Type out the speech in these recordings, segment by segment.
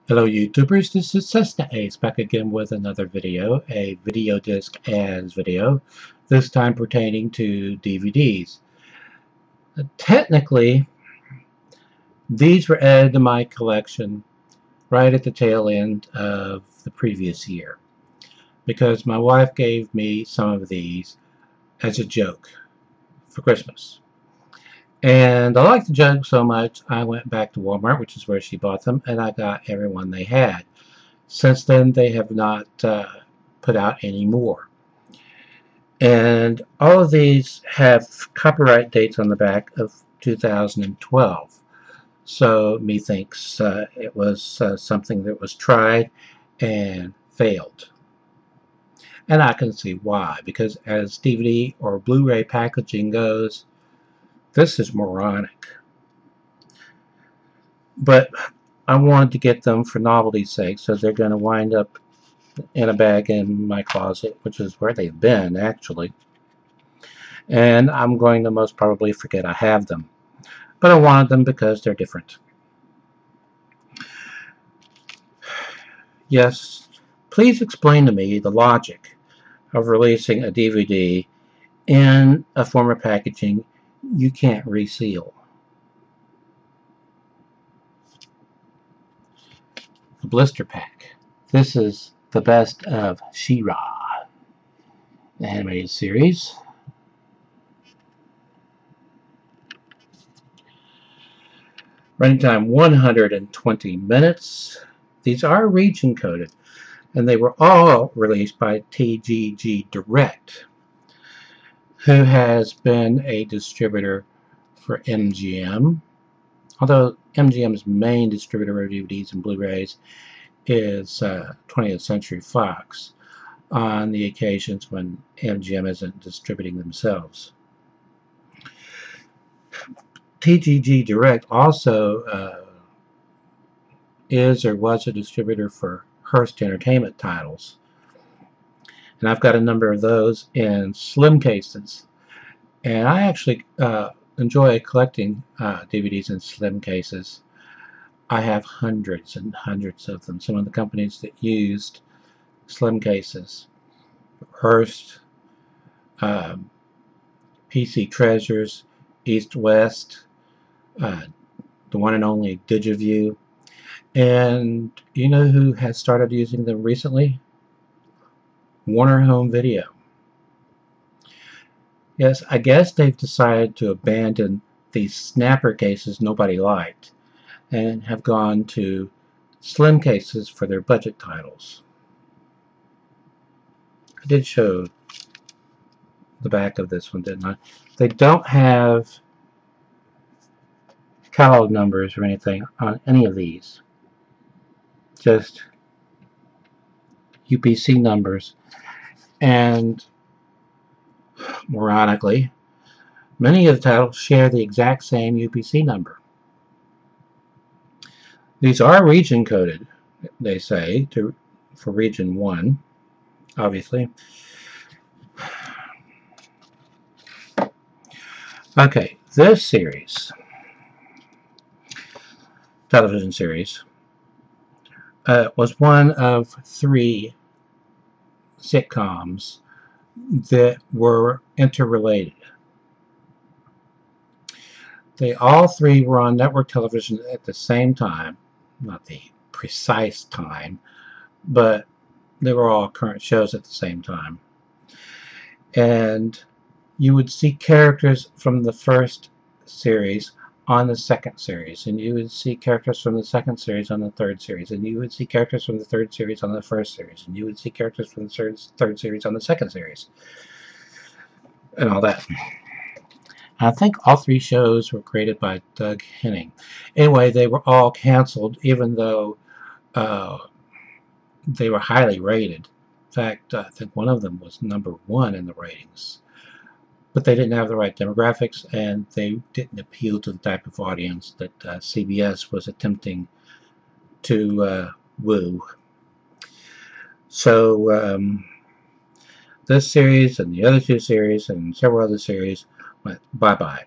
Hello YouTubers, this is Cessna Ace back again with another video, a video disc ads video, this time pertaining to DVDs. Technically, these were added to my collection right at the tail end of the previous year, because my wife gave me some of these as a joke for Christmas. And I liked the joke so much, I went back to Walmart, which is where she bought them, and I got every one they had. Since then, they have not put out any more. And all of these have copyright dates on the back of 2012. So methinks it was something that was tried and failed. And I can see why, because as DVD or Blu-ray packaging goes, this is moronic. But I wanted to get them for novelty's sake, so they're going to wind up in a bag in my closet, which is where they've been actually. And I'm going to most probably forget I have them. But I wanted them because they're different. Yes, please explain to me the logic of releasing a DVD in a form of packaging you can't reseal. The blister pack. This is the best of She-Ra, the animated series. Running time 120 minutes. These are region coded, and they were all released by TGG Direct, who has been a distributor for MGM, although MGM's main distributor of DVDs and Blu-rays is 20th Century Fox on the occasions when MGM isn't distributing themselves. TGG Direct also is or was a distributor for Hearst Entertainment titles. And I've got a number of those in slim cases. And I actually enjoy collecting DVDs in slim cases. I have hundreds and hundreds of them. Some of the companies that used slim cases: Hearst, PC Treasures, East West, the one and only Digiview. And you know who has started using them recently? Warner Home Video. Yes, I guess they've decided to abandon these snapper cases nobody liked and have gone to slim cases for their budget titles. I did show the back of this one, didn't I? They don't have catalog numbers or anything on any of these. Just UPC numbers. And moronically, many of the titles share the exact same UPC number. These are region coded, they say, for region 1, obviously. Okay, this series, television series, was one of 3 sitcoms that were interrelated. They all 3 were on network television at the same time, not the precise time, but they were all current shows at the same time. And you would see characters from the first series on the second series, and you would see characters from the second series on the third series, and you would see characters from the third series on the first series, and you would see characters from the third series on the second series, and all that. I think all 3 shows were created by Doug Henning. Anyway, they were all canceled, even though they were highly rated. In fact, I think one of them was #1 in the ratings. But they didn't have the right demographics, and they didn't appeal to the type of audience that CBS was attempting to woo. So this series and the other 2 series and several other series went bye-bye.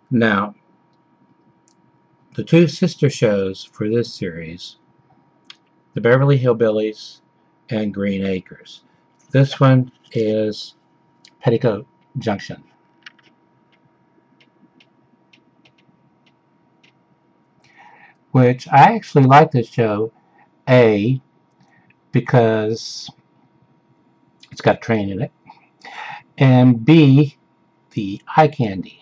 Now, the 2 sister shows for this series The Beverly Hillbillies, and Green Acres. This one is Petticoat Junction. Which I actually like this show, A, because it's got a train in it, and B, the eye candy.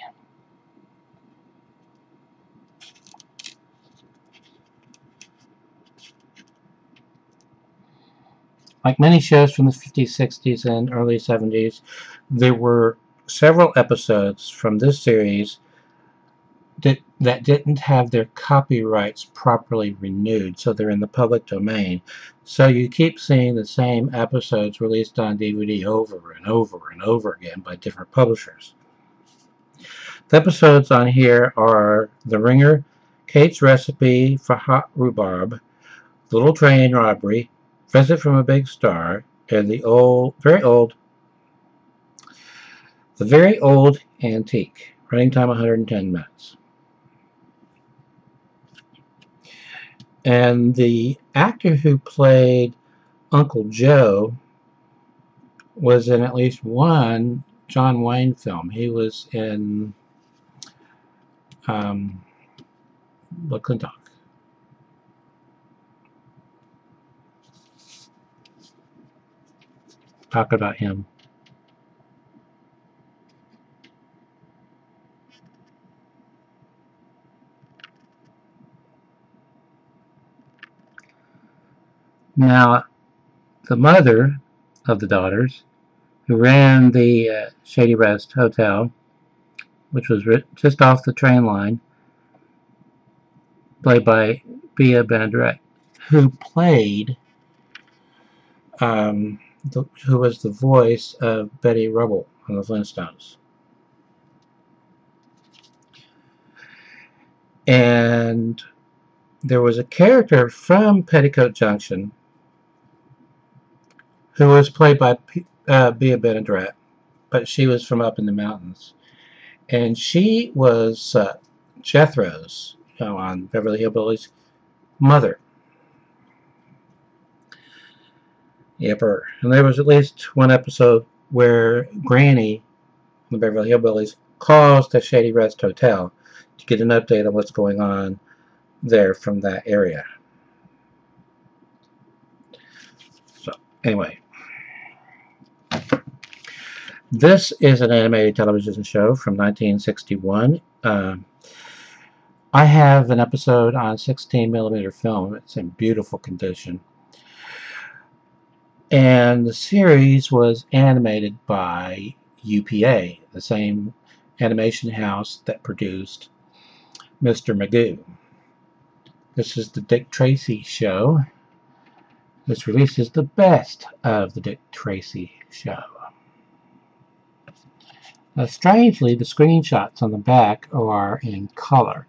Like many shows from the 50s, 60s, and early 70s, there were several episodes from this series that didn't have their copyrights properly renewed, so they're in the public domain. So you keep seeing the same episodes released on DVD over and over and over again by different publishers. The episodes on here are The Ringer, Kate's Recipe for Hot Rhubarb, Little Train Robbery, Visit from a Big Star, and the very old Antique. Running time 110 minutes. And the actor who played Uncle Joe was in at least one John Wayne film. He was in McClintock. Talk about him. Now, the mother of the daughters, who ran the Shady Rest Hotel, which was just off the train line, played by Bea Benaderet, who played, who was the voice of Betty Rubble on the Flintstones. And there was a character from Petticoat Junction who was played by Bea Benaderet, but she was from up in the mountains. And she was Jethro's, on Beverly Hillbillies, mother. Yepper. And there was at least one episode where Granny, the Beverly Hillbillies, calls the Shady Rest Hotel to get an update on what's going on there from that area. So, anyway. This is an animated television show from 1961. I have an episode on 16mm film. It's in beautiful condition. And the series was animated by UPA, the same animation house that produced Mr. Magoo. This is the Dick Tracy show. This releases the best of the Dick Tracy show. Now, strangely, the screenshots on the back are in color,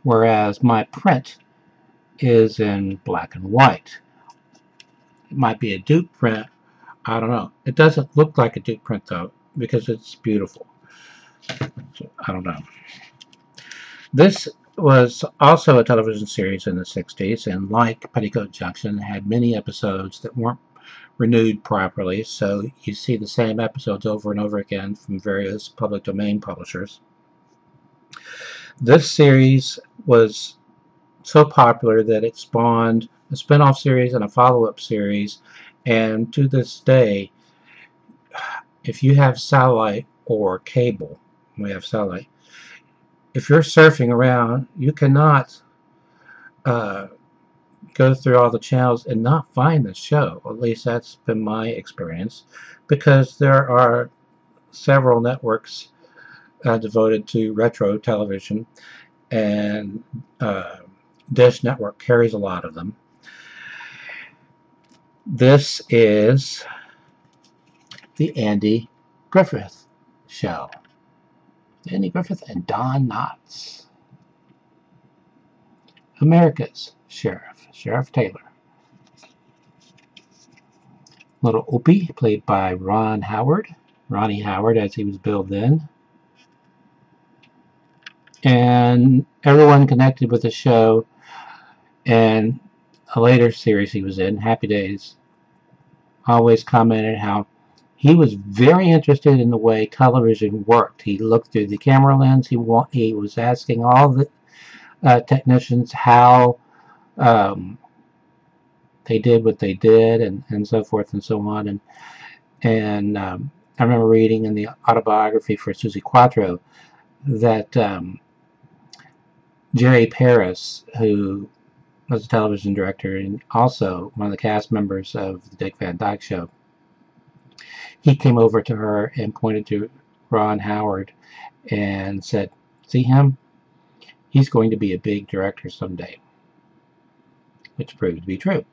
whereas my print is in black and white. It might be a dupe print. I don't know. It doesn't look like a dupe print, though, because it's beautiful. So, I don't know. This was also a television series in the 60s, and like Petticoat Junction, had many episodes that weren't renewed properly, so you see the same episodes over and over again from various public domain publishers. This series was so popular that it spawned a spin-off series and a follow-up series, and to this day, if you have satellite or cable, we have satellite, if you're surfing around, you cannot go through all the channels and not find the show. At least that's been my experience, because there are several networks devoted to retro television, and Dish Network carries a lot of them. This is the Andy Griffith Show. Andy Griffith and Don Knotts. America's Sheriff, Sheriff Taylor. Little Opie, played by Ronnie Howard, as he was billed then. And everyone connected with the show, and a later series he was in, Happy Days, always commented how he was very interested in the way television worked. He looked through the camera lens. He was asking all the technicians how they did what they did, and so forth and so on. And I remember reading in the autobiography for Susie Quattro that Jerry Paris, who was a television director and also one of the cast members of the Dick Van Dyke Show, he came over to her and pointed to Ron Howard and said, "See him? He's going to be a big director someday," which proved to be true.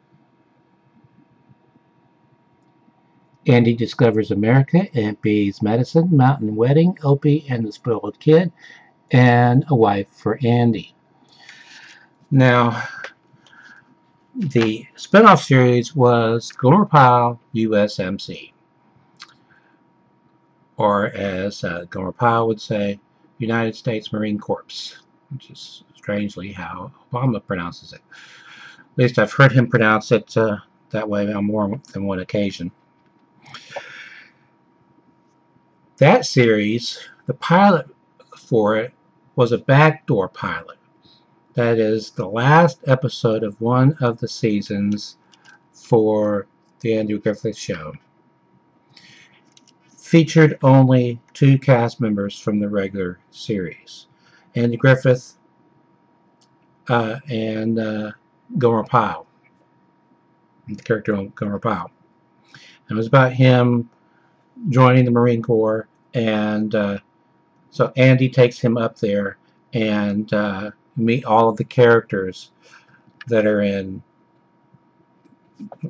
Andy Discovers America, Aunt Bee's Medicine, Mountain Wedding, Opie and the Spoiled Kid, and A Wife for Andy. Now, the spin-off series was Gomer Pyle USMC, or as Gomer Pyle would say, United States Marine Corps, which is strangely how Obama pronounces it. At least I've heard him pronounce it that way on more than one occasion. That series, the pilot for it was a backdoor pilot. That is the last episode of one of the seasons for the Andrew Griffith Show. Featured only 2 cast members from the regular series, Andy Griffith and Gomer Pyle, the character of Gomer Pyle. It was about him joining the Marine Corps, and so Andy takes him up there and meet all of the characters that are in,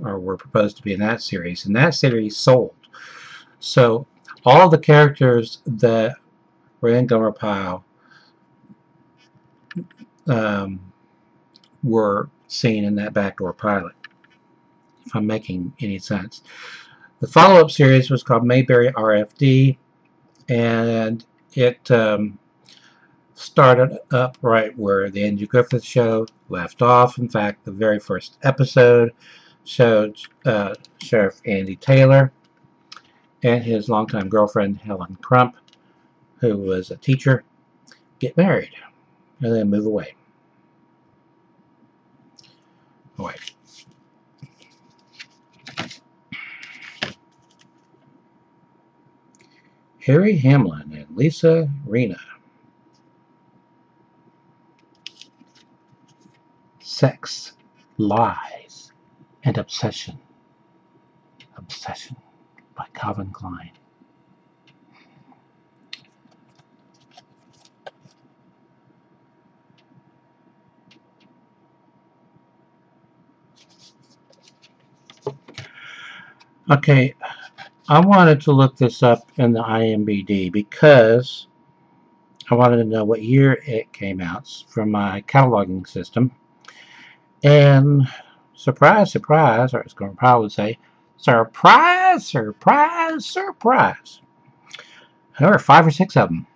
or were proposed to be in that series. And that series sold. So all the characters that were in Gomer Pyle were seen in that backdoor pilot, if I'm making any sense. The follow-up series was called Mayberry RFD, and it started up right where the Andrew Griffith Show left off. In fact, the very first episode showed Sheriff Andy Taylor and his longtime girlfriend Helen Crump, who was a teacher, get married and then move away. Harry Hamlin and Lisa Rinna. Sex, Lies, and Obsession. Obsession by Calvin Klein. Okay, I wanted to look this up in the IMDb because I wanted to know what year it came out from my cataloging system. And surprise, surprise, or as Gomer Pyle would say, surprise, surprise, surprise. There were 5 or 6 of them.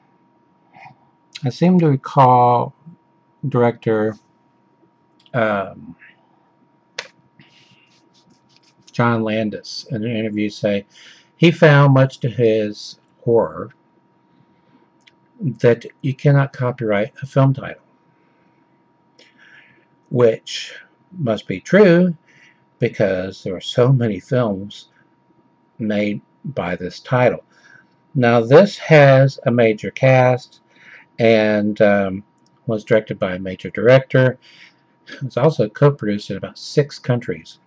I seem to recall director John Landis in an interview say he found, much to his horror, that you cannot copyright a film title, which must be true because there are so many films made by this title. Now, this has a major cast and was directed by a major director. It was also co-produced in about 6 countries.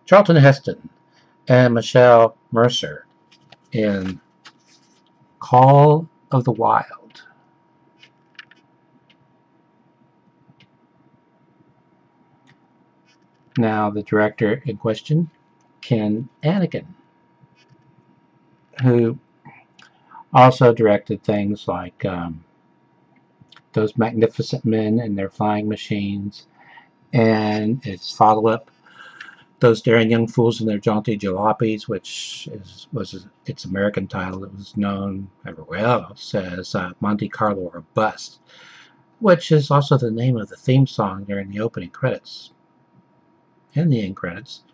Charlton Heston and Michelle Mercer in Call of the Wild. Now, the director in question, Ken Anakin, who also directed things like Those Magnificent Men and Their Flying Machines, and its follow-up, Those Daring Young Fools and Their Jaunty Jalopies, which was its American title. It was known everywhere else as Monte Carlo or Bust. which is also the name of the theme song during the opening credits and the end credits.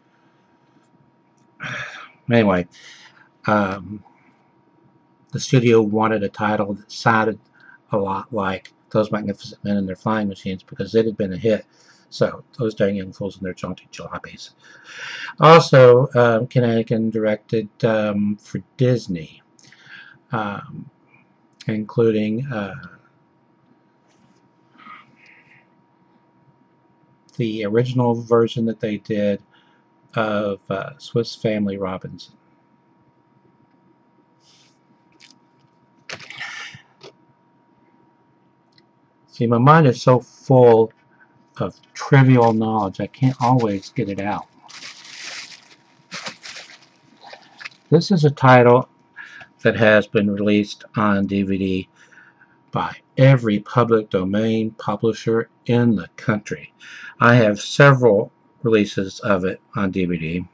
Anyway, the studio wanted a title that sounded a lot like Those Magnificent Men and Their Flying Machines because it had been a hit. So, Those Dang Young Fools and Their Jaunty Jalopies. Also, Kinnigan directed for Disney, including the original version that they did of Swiss Family Robinson. See, my mind is so full of trivial knowledge, I can't always get it out. This is a title that has been released on DVD by every public domain publisher in the country. I have several releases of it on DVD.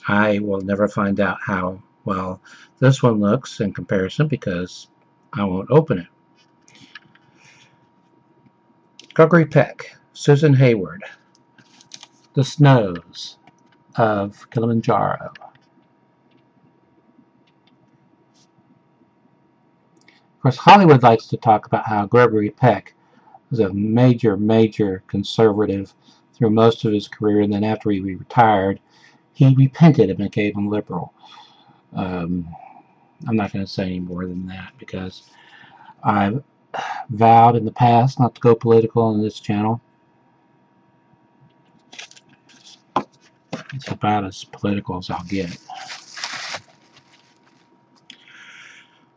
I will never find out how well this one looks in comparison because I won't open it. Gregory Peck, Susan Hayward, The Snows of Kilimanjaro. Of course, Hollywood likes to talk about how Gregory Peck was a major conservative through most of his career, and then after he retired, he repented and became a liberal. I'm not going to say any more than that because I've vowed in the past not to go political on this channel. It's about as political as I'll get.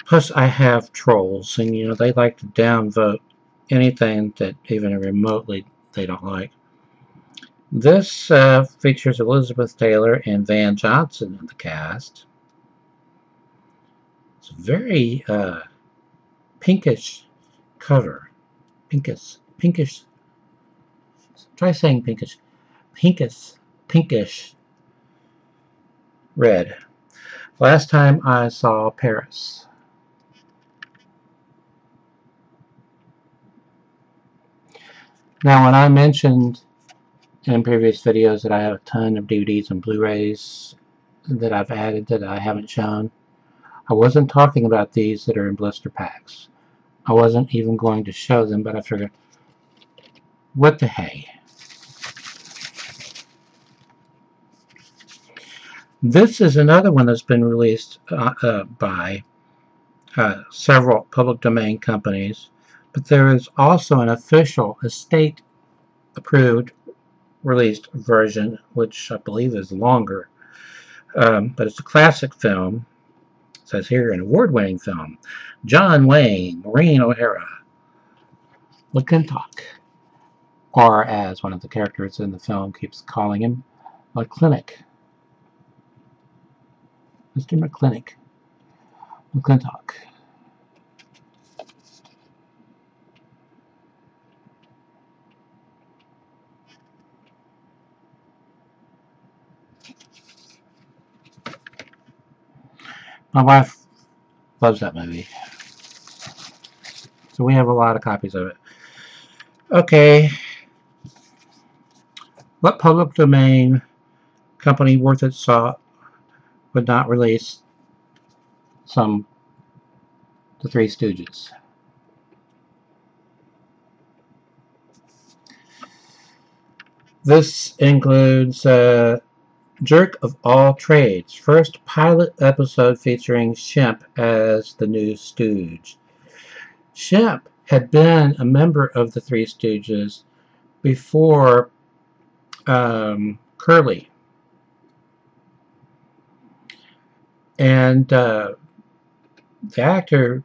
Plus, I have trolls, and you know they like to downvote anything that even remotely they don't like. This features Elizabeth Taylor and Van Johnson in the cast. It's a very pinkish cover. Pinkish. Try saying pinkish. Pinkish red. Last time I saw Paris. Now, when I mentioned in previous videos that I have a ton of DVDs and Blu-rays that I've added that I haven't shown, I wasn't talking about these that are in blister packs. I wasn't even going to show them, but I figured, what the hey? This is another one that's been released by several public domain companies, but there is also an official estate-approved released version, which I believe is longer, but it's a classic film. It says here, an award-winning film. John Wayne, Maureen O'Hara, McClintock, or as one of the characters in the film keeps calling him, McClintock. Mr. McClintock. My wife loves that movie. So we have a lot of copies of it. Okay. What public domain company worth its salt would not release the Three Stooges? This includes Jerk of All Trades, first pilot episode featuring Shemp as the new Stooge. Shemp had been a member of the Three Stooges before Curly. And the actor's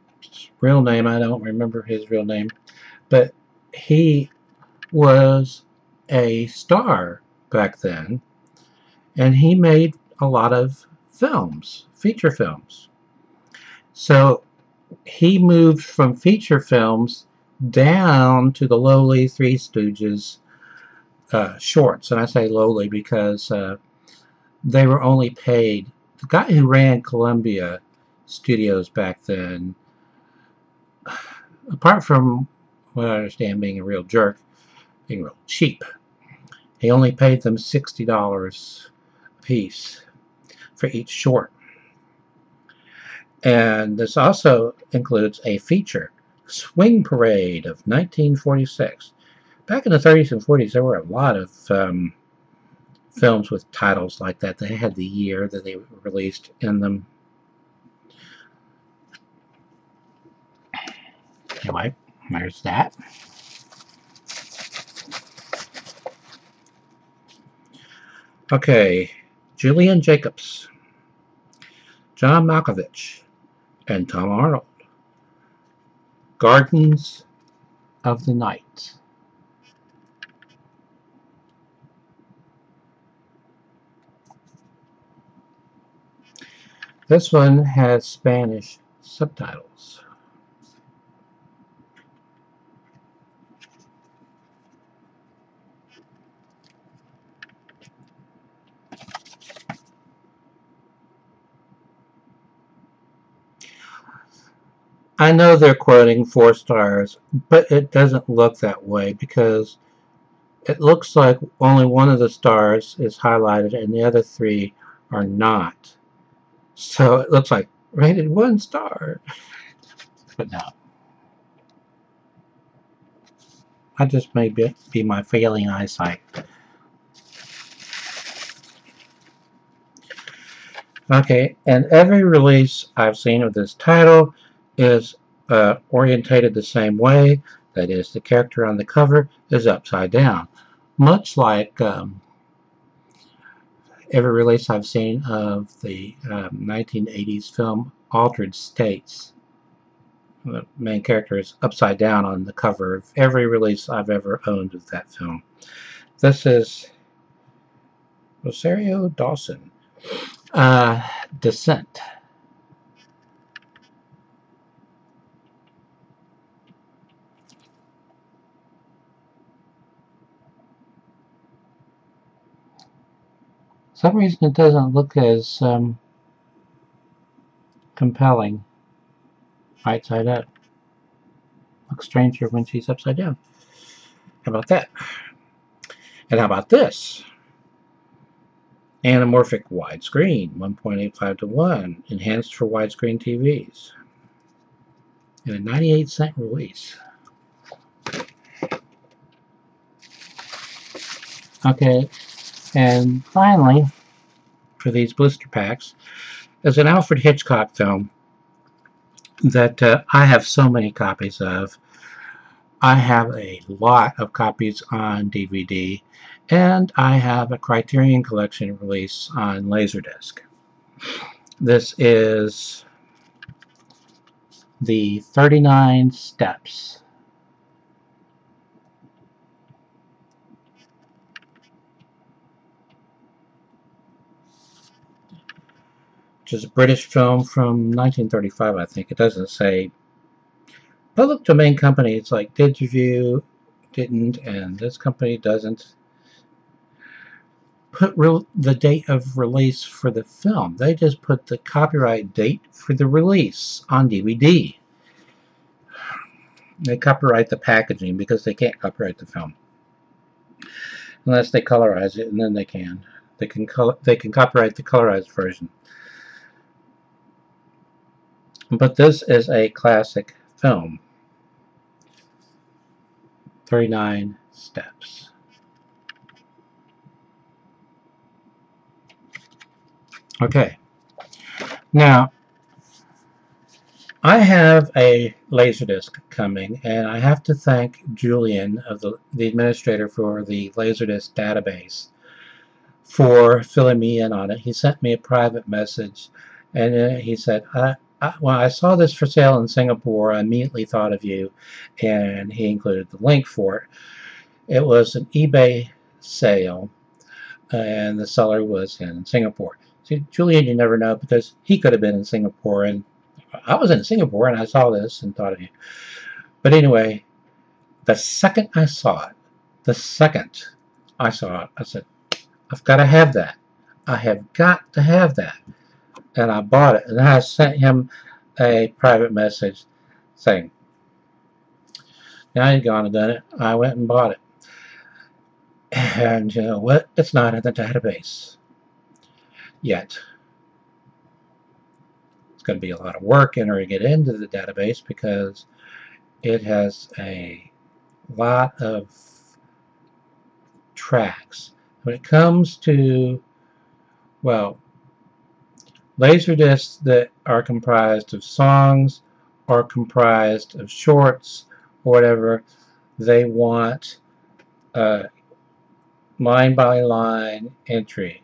real name, I don't remember his real name, but he was a star back then, and he made a lot of films, feature films. So he moved from feature films down to the lowly Three Stooges shorts. And I say lowly because they were only paid. The guy who ran Columbia Studios back then, apart from what I understand, being a real jerk, being real cheap. He only paid them $60 a piece for each short. And this also includes a feature, Swing Parade of 1946. Back in the 30s and 40s, there were a lot of films with titles like that. They had the year that they were released in them. Anyway, there's that. Okay, Julian Jacobs, John Malkovich, and Tom Arnold. Gardens of the Night. This one has Spanish subtitles. I know they're quoting 4 stars, but it doesn't look that way because it looks like only one of the stars is highlighted and the other 3 are not. So it looks like rated 1 star. But no. That just may be my failing eyesight. Okay, and every release I've seen of this title is orientated the same way. That is, the character on the cover is upside down. Much like every release I've seen of the 1980s film Altered States. The main character is upside down on the cover of every release I've ever owned of that film. This is Rosario Dawson. Descent. For some reason it doesn't look as compelling right side up. Looks stranger when she's upside down. How about that? And how about this? Anamorphic widescreen, 1.85:1, enhanced for widescreen TVs. And a 98-cent release. Okay, and finally, for these blister packs, is an Alfred Hitchcock film that I have so many copies of. I have a lot of copies on DVD, and I have a Criterion Collection release on Laserdisc. This is the 39 Steps. Which is a British film from 1935, I think. It doesn't say. Public domain companies like Digiview didn't, and this company doesn't put the date of release for the film. They just put the copyright date for the release on DVD. They copyright the packaging because they can't copyright the film unless they colorize it, and then they can. They can copyright the colorized version. But this is a classic film. 39 Steps. Okay. Now, I have a Laserdisc coming, and I have to thank Julian, of the administrator for the Laserdisc database, for filling me in on it. He sent me a private message, and he said, when I saw this for sale in Singapore, I immediately thought of you, and he included the link for it. It was an eBay sale, and the seller was in Singapore. See, Julian, you never know, because he could have been in Singapore, and I was in Singapore, and I saw this and thought of you. But anyway, the second I saw it, I said, I've got to have that. I have got to have that. And I bought it, and I sent him a private message saying, I had gone and done it. I went and bought it. And you know what? It's not in the database yet. It's going to be a lot of work entering it into the database because it has a lot of tracks. When it comes to, well, Laserdiscs that are comprised of songs or comprised of shorts or whatever, they want line by line entry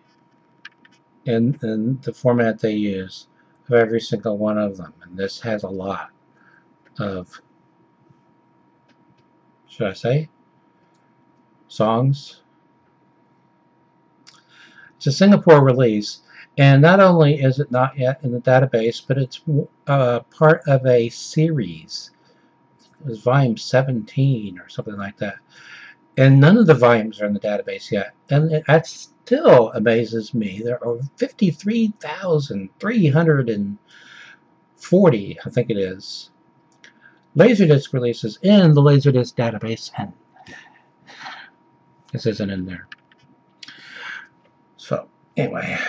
in the format they use of every single one of them. And this has a lot of, should I say, songs. It's a Singapore release, and not only is it not yet in the database, but it's part of a series. It was volume 17 or something like that. And none of the volumes are in the database yet. And that still amazes me. There are 53,340, I think it is, Laserdisc releases in the Laserdisc database, and this isn't in there. So, anyway,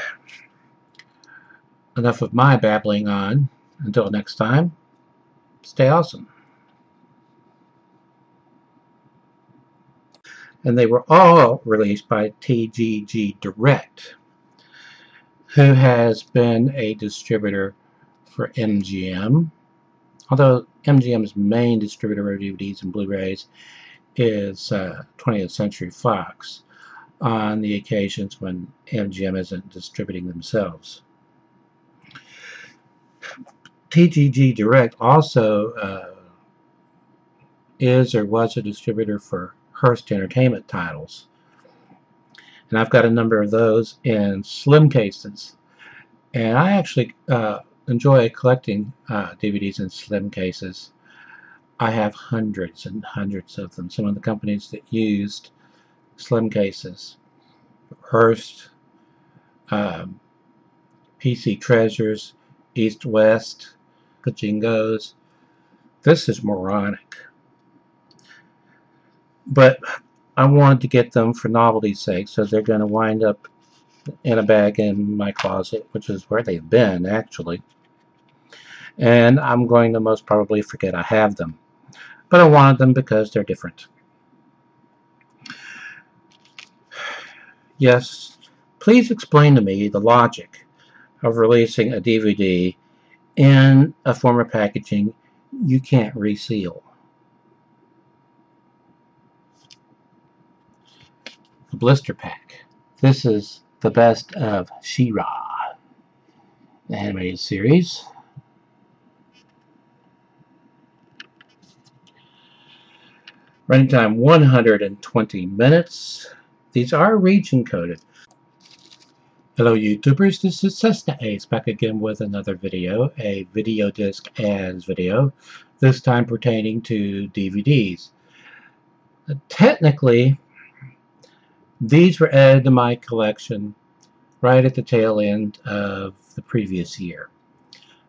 enough of my babbling on. Until next time, stay awesome. And they were all released by TGG Direct, who has been a distributor for MGM. Although MGM's main distributor of DVDs and Blu-rays is 20th Century Fox, on the occasions when MGM isn't distributing themselves. TGG Direct also is or was a distributor for Hearst Entertainment titles. And I've got a number of those in slim cases. And I actually enjoy collecting DVDs in slim cases. I have hundreds and hundreds of them. Some of the companies that used slim cases: Hearst, PC Treasures, East West, Pachingos. This is moronic. But I wanted to get them for novelty's sake, so they're going to wind up in a bag in my closet, which is where they've been, actually. And I'm going to most probably forget I have them. But I wanted them because they're different. Yes, please explain to me the logic of releasing a DVD in a form of packaging you can't reseal. The blister pack. This is the best of She-Ra, the animated series. Running time 120 minutes. These are region coded. Hello YouTubers, this is Cessna Ace back again with another video, a video disc ads video, this time pertaining to DVDs. Technically, these were added to my collection right at the tail end of the previous year,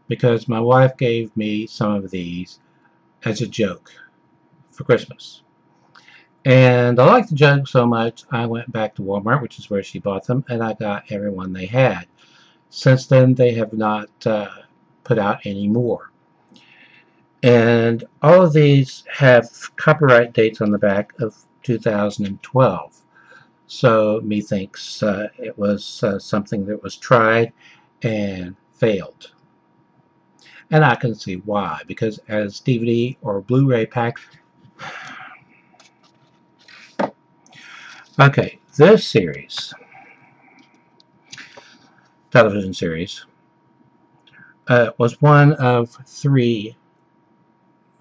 because my wife gave me some of these as a joke for Christmas. And I liked the joke so much, I went back to Walmart, which is where she bought them, and I got every one they had. Since then, they have not put out any more. And all of these have copyright dates on the back of 2012. So methinks it was something that was tried and failed. And I can see why, because as DVD or Blu-ray pack. Okay, this series, television series, was one of 3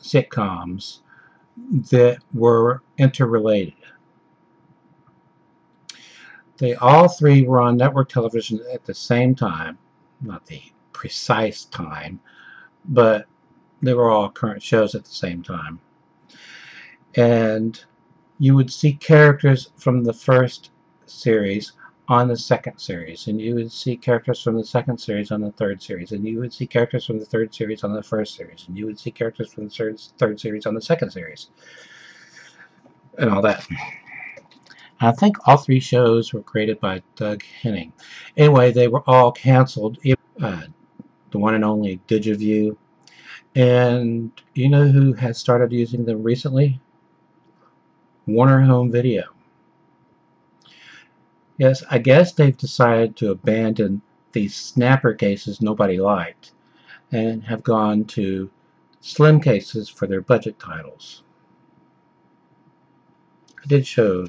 sitcoms that were interrelated. They all 3 were on network television at the same time, not the precise time, but they were all current shows at the same time. And you would see characters from the first series on the second series, and you would see characters from the second series on the third series, and you would see characters from the third series on the first series, and you would see characters from the third series on the second series. and all that. I think all 3 shows were created by Doug Henning. Anyway, they were all canceled. The one and only DigiView. And you know who has started using them recently? Warner Home Video. Yes, I guess they've decided to abandon these snapper cases nobody liked and have gone to slim cases for their budget titles. I did show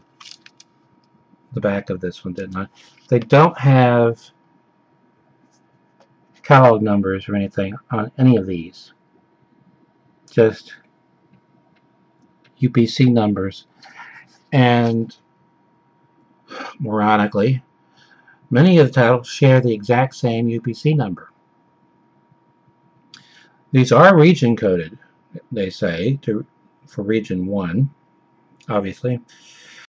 the back of this one, didn't I? They don't have catalog numbers or anything on any of these. Just UPC numbers. And ironically, many of the titles share the exact same UPC number. These are region coded, they say, for region 1, obviously.